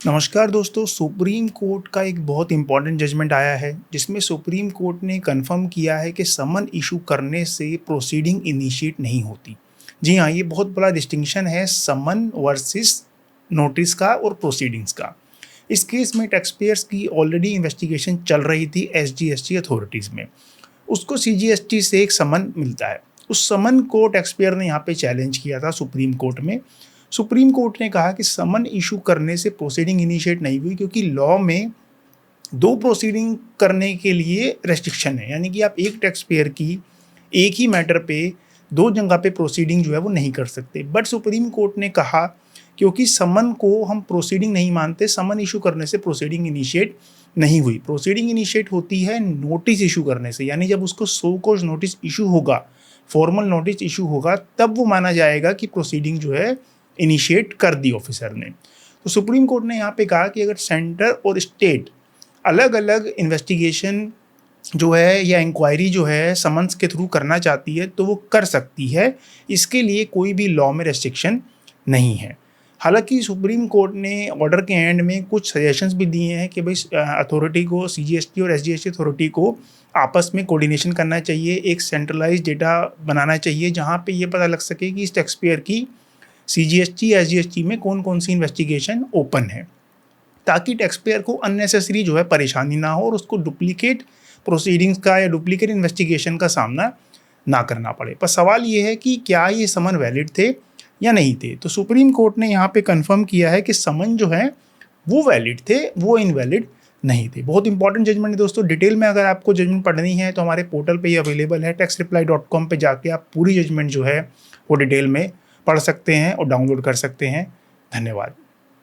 नमस्कार दोस्तों, supreme court का एक बहुत इम्पॉर्टेंट जजमेंट आया है जिसमें सुप्रीम कोर्ट ने कंफर्म किया है कि समन इशू करने से प्रोसीडिंग इनिशिएट नहीं होती। जी हाँ, ये बहुत बड़ा डिस्टिंक्शन है समन वर्सेस नोटिस का और प्रोसीडिंग्स का। इस केस में टैक्सपेयर्स की ऑलरेडी इन्वेस्टिगेशन चल रही थी एसजीएसटी अथॉरिटीज़ में। उसको सीजीएसटी से एक समन मिलता है। उस समन को टैक्सपेयर ने यहाँ पे चैलेंज किया था सुप्रीम कोर्ट में। सुप्रीम कोर्ट ने कहा कि समन इशू करने से प्रोसीडिंग इनिशिएट नहीं हुई क्योंकि लॉ में दो प्रोसीडिंग करने के लिए रेस्ट्रिक्शन है, यानी कि आप एक टैक्स पेयर की एक ही मैटर पे दो जगह पे प्रोसीडिंग जो है वो नहीं कर सकते। बट सुप्रीम कोर्ट ने कहा क्योंकि समन को हम प्रोसीडिंग नहीं मानते, समन इशू करने से प्रोसीडिंग इनिशिएट नहीं हुई। प्रोसीडिंग इनिशिएट होती है नोटिस इशू करने से, यानी जब उसको सो कॉज नोटिस इशू होगा, फॉर्मल नोटिस इशू होगा, तब वो माना जाएगा कि प्रोसीडिंग जो है इनिशिएट कर दी ऑफिसर ने। तो सुप्रीम कोर्ट ने यहाँ पे कहा कि अगर सेंटर और स्टेट अलग अलग इन्वेस्टिगेशन जो है या इंक्वायरी जो है समन्स के थ्रू करना चाहती है तो वो कर सकती है। इसके लिए कोई भी लॉ में रेस्ट्रिक्शन नहीं है। हालांकि सुप्रीम कोर्ट ने ऑर्डर के एंड में कुछ सजेशंस भी दिए हैं कि भाई अथॉरिटी को, सीजीएसटी और एसजीएसटी अथॉरिटी को आपस में कोऑर्डिनेशन करना चाहिए, एक सेंट्रलाइज्ड डेटा बनाना चाहिए जहाँ पे ये पता लग सके कि इस टैक्स पेयर की सीजीएसटी एसजीएसटी में कौन कौन सी इन्वेस्टिगेशन ओपन है, ताकि टैक्स पेयर को अननेसेसरी जो है परेशानी ना हो और उसको डुप्लीकेट प्रोसीडिंग्स का या डुप्लीकेट इन्वेस्टिगेशन का सामना ना करना पड़े। पर सवाल ये है कि क्या ये समन वैलिड थे या नहीं थे। तो सुप्रीम कोर्ट ने यहाँ पे कंफर्म किया है कि समन जो है वो वैलिड थे, वो इनवैलिड नहीं थे। बहुत इंपॉर्टेंट जजमेंट है दोस्तों। डिटेल में अगर आपको जजमेंट पढ़नी है तो हमारे पोर्टल पे ही अवेलेबल है, taxreply.com पे जाके आप पूरी जजमेंट जो है वो डिटेल में पढ़ सकते हैं और डाउनलोड कर सकते हैं। धन्यवाद।